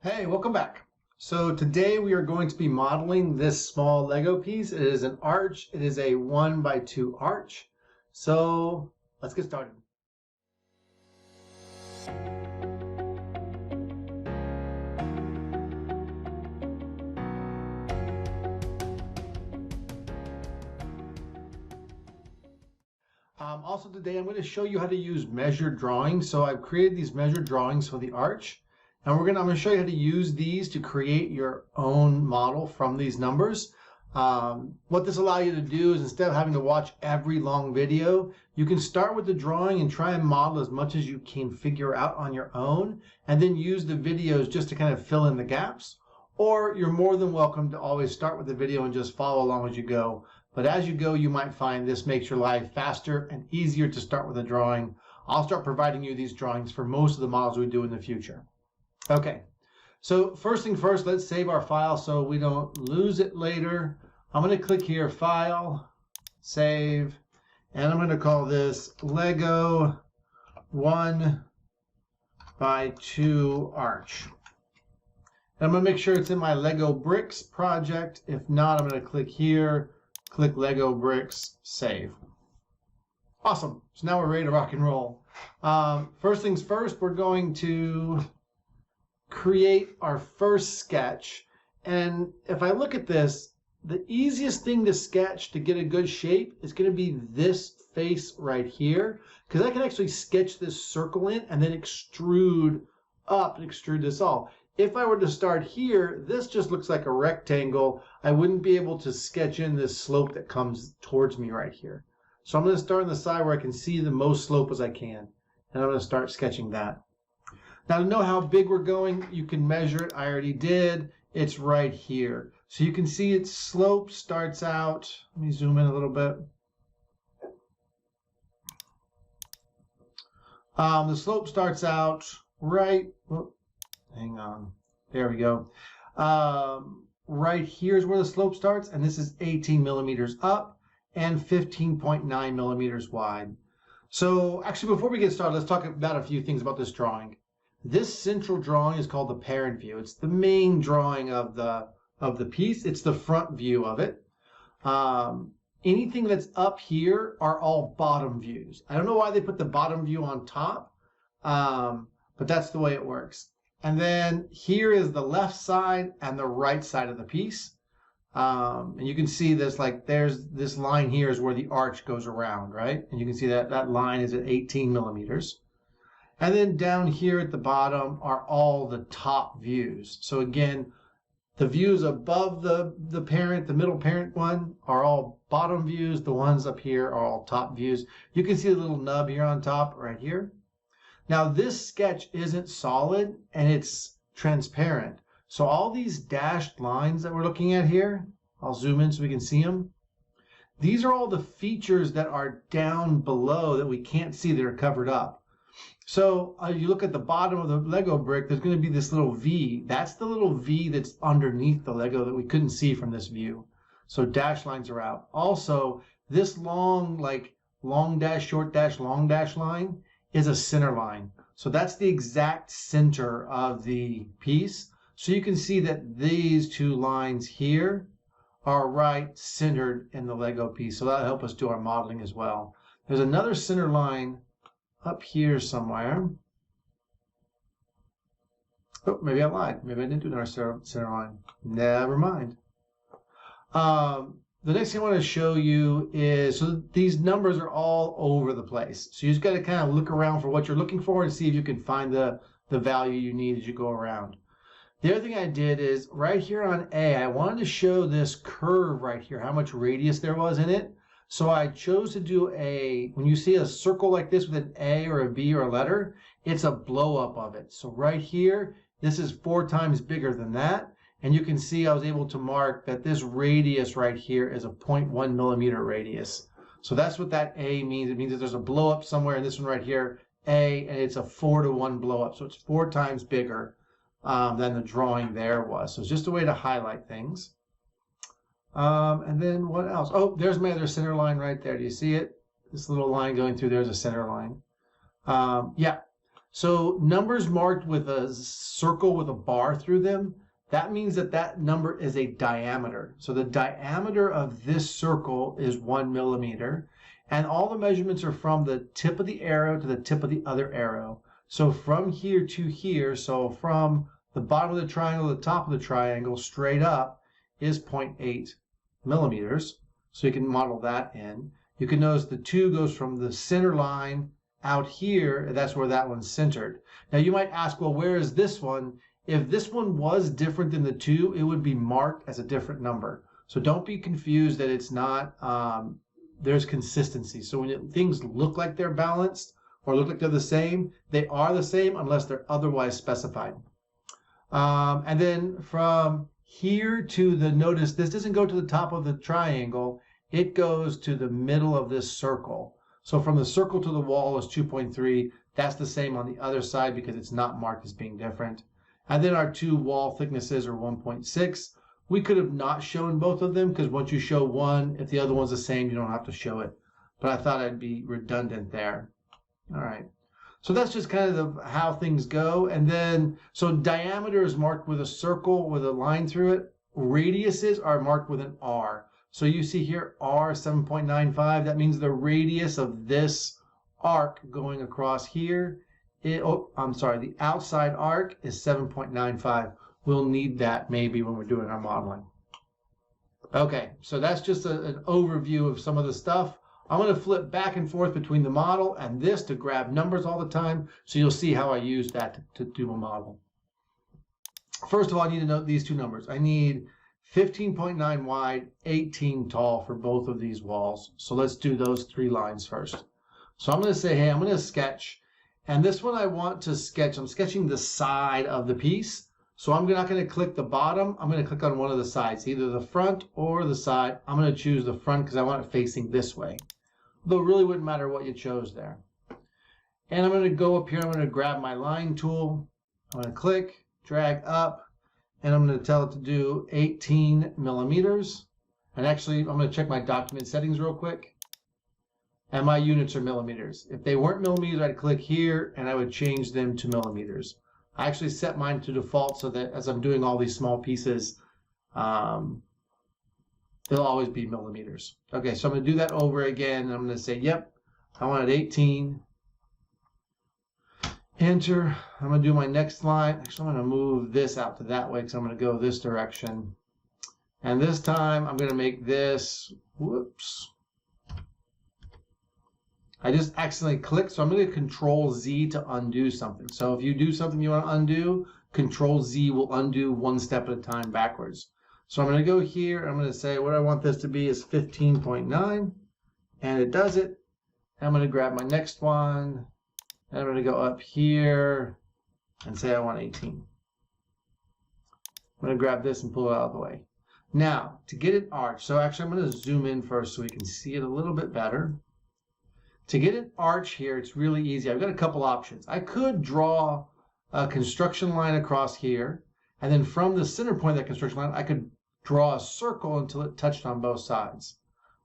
Hey, welcome back. So today we are going to be modeling this small Lego piece. It is an arch. It is a 1x2 arch. So let's get started. Also today I'm going to show you how to use measured drawings. So I've created these measured drawings for the arch. And I'm going to show you how to use these to create your own model from these numbers. What this allows you to do is instead of having to watch every long video, you can start with the drawing and try and model as much as you can figure out on your own, and then use the videos just to kind of fill in the gaps. Or you're more than welcome to always start with the video and just follow along as you go. But as you go, you might find this makes your life faster and easier to start with a drawing. I'll start providing you these drawings for most of the models we do in the future. Okay, so first thing first, let's save our file so we don't lose it later. I'm going to click here, File, Save, and I'm going to call this Lego 1x2 Arch. And I'm going to make sure it's in my Lego Bricks project. If not, I'm going to click here, click Lego Bricks, Save. Awesome, so now we're ready to rock and roll. First things first, we're going to create our first sketch. And if I look at this, the easiest thing to sketch to get a good shape is going to be this face right here, because I can actually sketch this circle in and then extrude up and extrude this all. If I were to start here, this just looks like a rectangle. I wouldn't be able to sketch in this slope that comes towards me right here. So I'm going to start on the side where I can see the most slope as I can, and I'm going to start sketching that. Now to know how big we're going, you can measure it. I already did. It's right here. So you can see its slope starts out. Let me zoom in a little bit. The slope starts out right, hang on, there we go. Right here's where the slope starts, and this is 18 millimeters up and 15.9 millimeters wide. So actually, before we get started, let's talk about a few things about this drawing. This central drawing is called the parent view. It's the main drawing of the piece. It's the front view of it. Anything that's up here are all bottom views. I don't know why they put the bottom view on top, but that's the way it works. And then here is the left side and the right side of the piece. And you can see this, like there's this line here is where the arch goes around, right? And you can see that that line is at 18 millimeters. And then down here at the bottom are all the top views. So again, the views above the parent, the middle parent one, are all bottom views. The ones up here are all top views. You can see the little nub here on top right here. Now this sketch isn't solid and it's transparent. So all these dashed lines that we're looking at here, I'll zoom in so we can see them. These are all the features that are down below that we can't see that are covered up. So you look at the bottom of the Lego brick, there's going to be this little V. That's the little V that's underneath the Lego that we couldn't see from this view. So dash lines are out. Also, this long, like long dash, short dash, long dash line is a center line. So that's the exact center of the piece. So you can see that these two lines here are right centered in the Lego piece. So that'll help us do our modeling as well. There's another center line up here somewhere. Oh, maybe I lied. Maybe I didn't do another center line. Never mind. The next thing I want to show you is, so these numbers are all over the place. So you just got to kind of look around for what you're looking for and see if you can find the value you need as you go around. The other thing I did is right here on A, I wanted to show this curve right here, how much radius there was in it. So I chose to do when you see a circle like this with an A or a B or a letter, it's a blow up of it. So right here, this is 4 times bigger than that. And you can see I was able to mark that this radius right here is a 0.1 millimeter radius. So that's what that A means. It means that there's a blow up somewhere in this one right here, A, and it's a 4-to-1 blow up. So it's 4 times bigger than the drawing there was. So it's just a way to highlight things. And then what else? Oh, there's my other center line right there. Do you see it? This little line going through there's a center line. Yeah. So numbers marked with a circle with a bar through them, that means that that number is a diameter. So the diameter of this circle is 1 millimeter, and all the measurements are from the tip of the arrow to the tip of the other arrow. So from here to here, so from the bottom of the triangle to the top of the triangle straight up is 0.8 millimeters. So you can model that in. You can notice the 2 goes from the center line out here, that's where that one's centered. Now you might ask, well, where is this one? If this one was different than the 2, it would be marked as a different number. So don't be confused that it's not, there's consistency. So when things look like they're balanced or look like they're the same, they are the same unless they're otherwise specified. And then from here to the, notice this doesn't go to the top of the triangle, it goes to the middle of this circle. So from the circle to the wall is 2.3. That's the same on the other side because it's not marked as being different. And then our 2 wall thicknesses are 1.6. We could have not shown both of them because once you show one, if the other one's the same, you don't have to show it. But I thought I'd be redundant there. All right. So that's just kind of how things go. And then, so diameter is marked with a circle with a line through it. Radiuses are marked with an R. So you see here, R 7.95. That means the radius of this arc going across here, the outside arc is 7.95. We'll need that maybe when we're doing our modeling. Okay, so that's just an overview of some of the stuff. I'm going to flip back and forth between the model and this to grab numbers all the time, so you'll see how I use that to do a model. First of all, I need to note these 2 numbers. I need 15.9 wide, 18 tall for both of these walls. So let's do those 3 lines first. So I'm going to say, hey, I'm going to sketch. And this one I want to sketch. I'm sketching the side of the piece. So I'm not going to click the bottom. I'm going to click on one of the sides, either the front or the side. I'm going to choose the front because I want it facing this way. Though it really wouldn't matter what you chose there. And I'm going to go up here. I'm going to grab my line tool. I'm going to click, drag up. And I'm going to tell it to do 18 millimeters. And actually, I'm going to check my document settings real quick. And my units are millimeters. If they weren't millimeters, I'd click here and I would change them to millimeters. I actually set mine to default so that as I'm doing all these small pieces, they'll always be millimeters. Okay, so I'm going to do that over again. And I'm going to say, yep, I wanted 18. Enter. I'm going to do my next line. Actually, I'm going to move this out to that way because I'm going to go this direction. And this time, I'm going to make this, whoops. I just accidentally clicked, so I'm going to Control Z to undo something. So if you do something you want to undo, Control Z will undo one step at a time backwards. So I'm going to go here. I'm going to say what I want this to be is 15.9. And it does it. I'm going to grab my next one. And I'm going to go up here and say I want 18. I'm going to grab this and pull it out of the way. Now, to get an arch, so actually I'm going to zoom in first so we can see it a little bit better. To get an arch here, it's really easy. I've got a couple options. I could draw a construction line across here, and then from the center point of that construction line, I could draw a circle until it touched on both sides.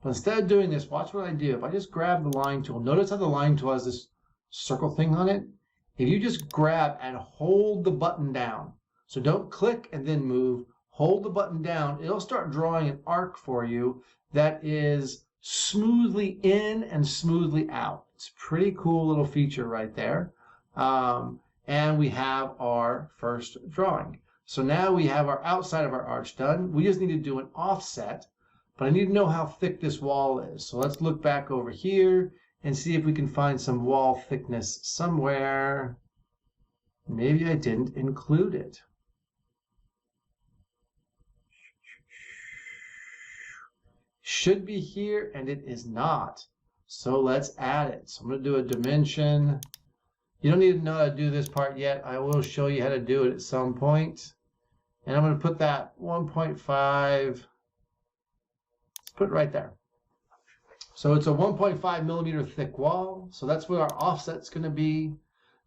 But instead of doing this, watch what I do. If I just grab the line tool, notice how the line tool has this circle thing on it. If you just grab and hold the button down, so don't click and then move, hold the button down, it'll start drawing an arc for you that is smoothly in and smoothly out. It's a pretty cool little feature right there. And we have our first drawing. So now we have our outside of our arch done. We just need to do an offset, but I need to know how thick this wall is. So let's look back over here and see if we can find some wall thickness somewhere. Maybe I didn't include it. Should be here, and it is not. So let's add it. So I'm going to do a dimension. You don't need to know how to do this part yet. I will show you how to do it at some point. And I'm going to put that 1.5. Let's put it right there. So it's a 1.5 millimeter thick wall. So that's what our offset's going to be.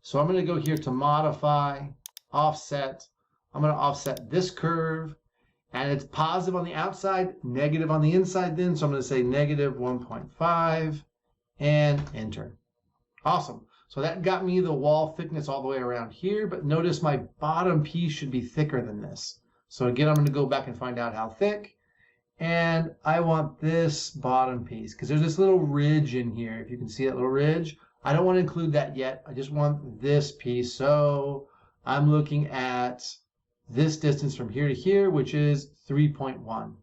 So I'm going to go here to modify, offset. I'm going to offset this curve. And it's positive on the outside, negative on the inside then. So I'm going to say negative 1.5 and enter. Awesome. So that got me the wall thickness all the way around here, but notice my bottom piece should be thicker than this. So again, I'm going to go back and find out how thick. And I want this bottom piece because there's this little ridge in here. If you can see that little ridge, I don't want to include that yet. I just want this piece. So I'm looking at this distance from here to here, which is 3.1.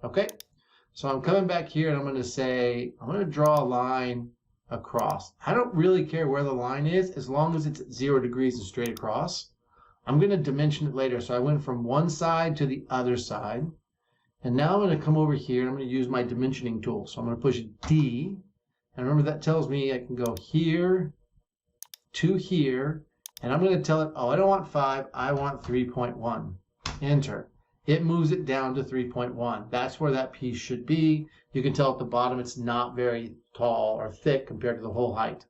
Okay. So I'm coming back here and I'm going to say, I'm going to draw a line across. I don't really care where the line is as long as it's 0 degrees and straight across. I'm going to dimension it later. So I went from one side to the other side. And now I'm going to come over here and I'm going to use my dimensioning tool. So I'm going to push D. And remember that tells me I can go here to here. And I'm going to tell it, oh, I don't want 5. I want 3.1. Enter. It moves it down to 3.1. That's where that piece should be. You can tell at the bottom it's not very tall or thick compared to the whole height.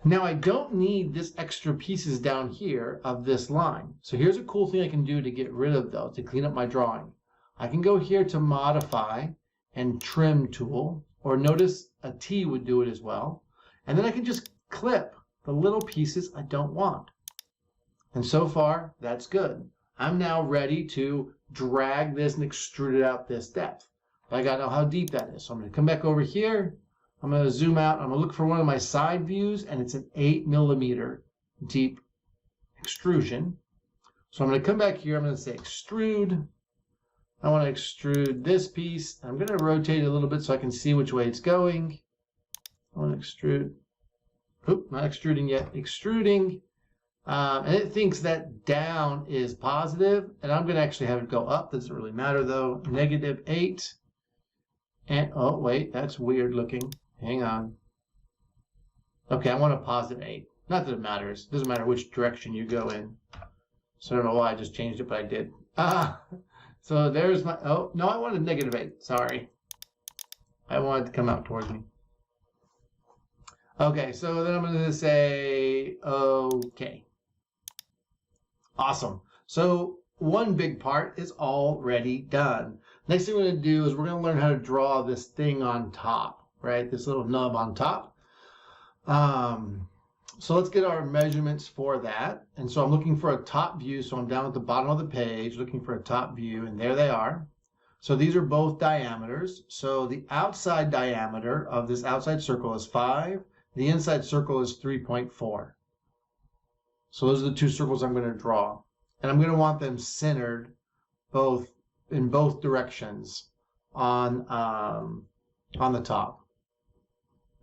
Now I don't need this extra pieces down here of this line. So here's a cool thing I can do to get rid of those, to clean up my drawing. I can go here to modify and trim tool, or notice a T would do it as well. And then I can just clip the little pieces I don't want. And so far, that's good. I'm now ready to drag this and extrude it out this depth. But I gotta know how deep that is. So I'm gonna come back over here. I'm going to zoom out. I'm going to look for one of my side views, and it's an 8 millimeter deep extrusion. So I'm going to come back here. I'm going to say extrude. I want to extrude this piece. I'm going to rotate it a little bit so I can see which way it's going. I want to extrude. Oop, not extruding yet. Extruding. And it thinks that down is positive, and I'm going to actually have it go up. Doesn't really matter though. -8. And oh wait, that's weird looking. Hang on. Okay, I want a +8. Not that it matters. It doesn't matter which direction you go in. So I don't know why I just changed it, but I did. So there's my, oh, no, I wanted -8. Sorry. I wanted to come out towards me. Okay, so then I'm going to say, okay. Awesome. So one big part is already done. Next thing we're going to do is we're going to learn how to draw this thing on top. Right, this little nub on top. So let's get our measurements for that. And so I'm looking for a top view. So I'm down at the bottom of the page looking for a top view, and there they are. So these are both diameters. So the outside diameter of this outside circle is 5. The inside circle is 3.4. So those are the two circles I'm going to draw. And I'm going to want them centered in both directions on the top.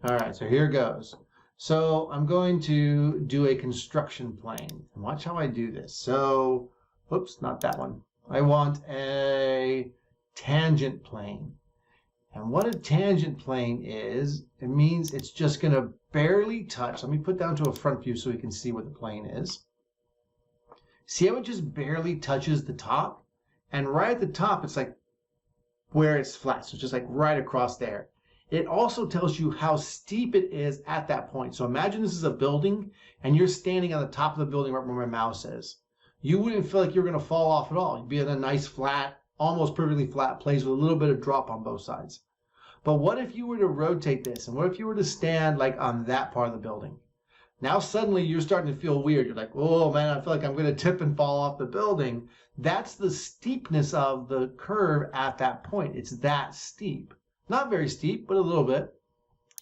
All right, so here goes. So I'm going to do a construction plane. And watch how I do this. So, whoops, not that one. I want a tangent plane. And what a tangent plane is, it means it's just going to barely touch. Let me put down to a front view so we can see what the plane is. See how it just barely touches the top? And right at the top, it's like where it's flat. So it's just like right across there. It also tells you how steep it is at that point. So imagine this is a building and you're standing on the top of the building right where my mouse is. You wouldn't feel like you're going to fall off at all. You'd be in a nice flat, almost perfectly flat place with a little bit of drop on both sides. But what if you were to rotate this? And what if you were to stand like on that part of the building? Now suddenly you're starting to feel weird. You're like, oh man, I feel like I'm going to tip and fall off the building. That's the steepness of the curve at that point. It's that steep. Not very steep, but a little bit.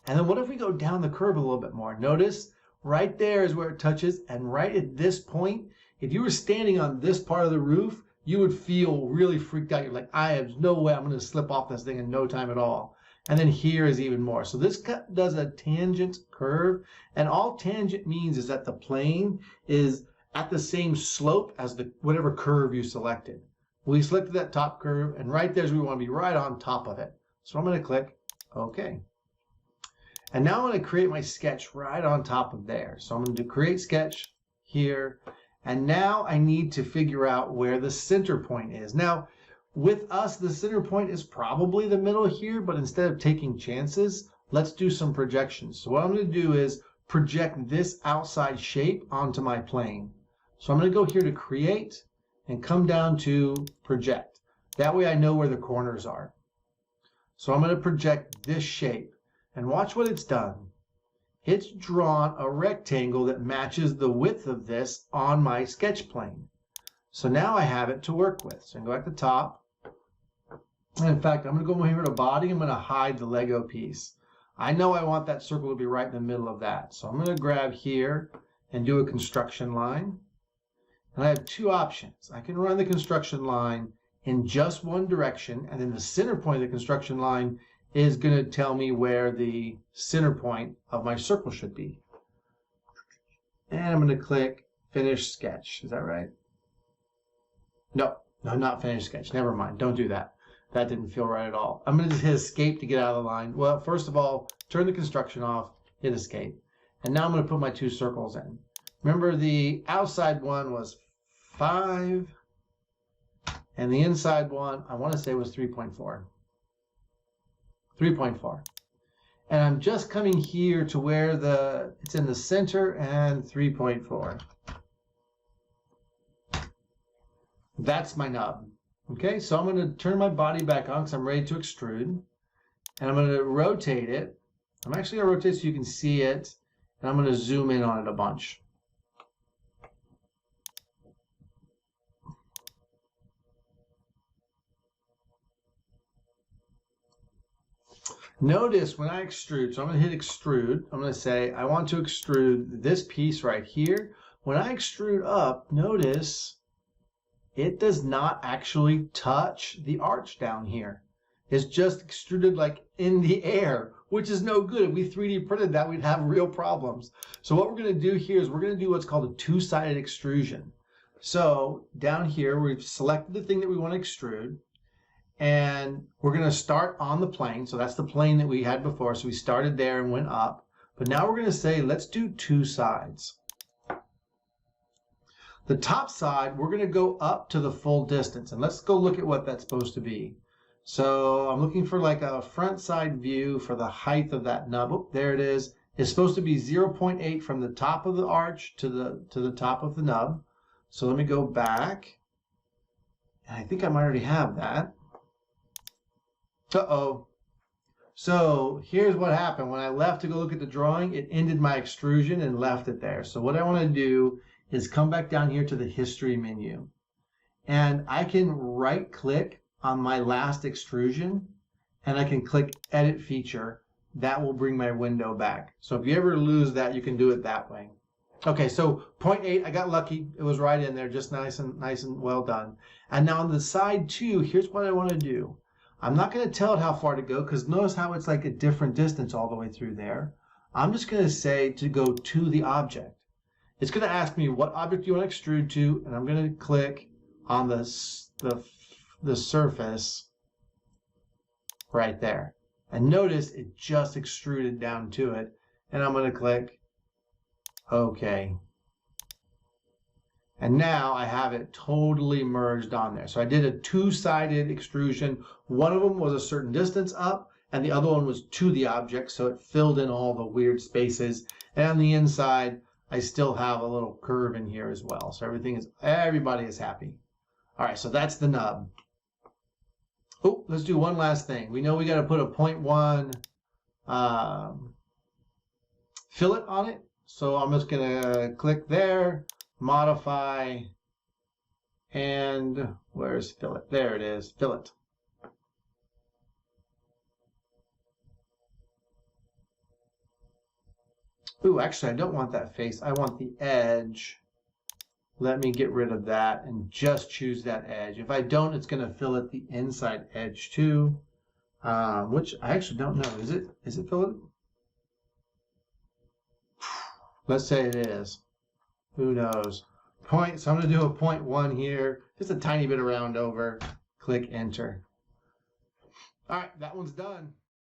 And then what if we go down the curve a little bit more? Notice right there is where it touches. And right at this point, if you were standing on this part of the roof, you would feel really freaked out. You're like, I have no way I'm going to slip off this thing in no time at all. And then here is even more. So this does a tangent curve. And all tangent means is that the plane is at the same slope as the whatever curve you selected. We selected that top curve, and right there is we want to be right on top of it. So I'm going to click OK. And now I'm going to create my sketch right on top of there. So I'm going to do create sketch here. And now I need to figure out where the center point is. Now, with us, the center point is probably the middle here, but instead of taking chances, let's do some projections. So what I'm going to do is project this outside shape onto my plane. So I'm going to go here to create and come down to project. That way I know where the corners are. So I'm going to project this shape, and watch what it's done. it's drawn a rectangle that matches the width of this on my sketch plane. So now I have it to work with. So I can go back to top. And in fact, I'm going to go over here to body. I'm going to hide the Lego piece. I know I want that circle to be right in the middle of that. So I'm going to grab here and do a construction line. And I have two options. I can run the construction line in just one direction, and then the center point of the construction line is going to tell me where the center point of my circle should be. And I'm going to click Finish Sketch. Is that right? No, not Finish Sketch. Never mind. Don't do that. That didn't feel right at all. I'm going to just hit Escape to get out of the line. Well, first of all, turn the construction off, hit Escape. And now I'm going to put my two circles in. Remember, the outside one was 5, and the inside one, I want to say, was 3.4. 3.4. And I'm just coming here to where it's in the center and 3.4. That's my nub. Okay, so I'm going to turn my body back on because I'm ready to extrude. And I'm going to rotate it. I'm actually going to rotate so you can see it. And I'm going to zoom in on it a bunch. Notice when I extrude, so I'm going to hit extrude. I'm going to say I want to extrude this piece right here. When I extrude up, notice it does not actually touch the arch down here. It's just extruded like in the air, which is no good. If we 3D printed that, we'd have real problems. So what we're going to do here is we're going to do what's called a two-sided extrusion. So down here, we've selected the thing that we want to extrude. And we're going to start on the plane. So that's the plane that we had before. So we started there and went up. But now we're going to say, let's do two sides. The top side, we're going to go up to the full distance. And let's go look at what that's supposed to be. So I'm looking for like a front side view for the height of that nub. Oh, there it is. It's supposed to be 0.8 from the top of the arch to the top of the nub. So let me go back. And I think I might already have that. Uh-oh. So here's what happened. When I left to go look at the drawing, it ended my extrusion and left it there. So what I want to do is come back down here to the history menu. And I can right click on my last extrusion and I can click edit feature. That will bring my window back. So if you ever lose that, you can do it that way. Okay, so 0.8, I got lucky. It was right in there, just nice and well done. And now on the side 2, here's what I want to do. I'm not going to tell it how far to go because notice how it's like a different distance all the way through there. I'm just going to say to go to the object. It's going to ask me what object you want to extrude to, and I'm going to click on the surface right there. And notice it just extruded down to it. And I'm going to click OK. And now I have it totally merged on there. So I did a two-sided extrusion. One of them was a certain distance up, and the other one was to the object, so it filled in all the weird spaces. And on the inside, I still have a little curve in here as well. So everybody is happy. All right, so that's the nub. Oh, let's do one last thing. We know we got to put a 0.1 fillet on it. So I'm just going to click there. Modify, and where's fillet? There it is, fillet. Ooh, actually, I don't want that face. I want the edge. Let me get rid of that and just choose that edge. If I don't, it's going to fillet the inside edge too, which I actually don't know. Is it fillet? Let's say it is. Who knows? So I'm going to do a 0.1 here, just a tiny bit of round over. Click enter. All right, that one's done.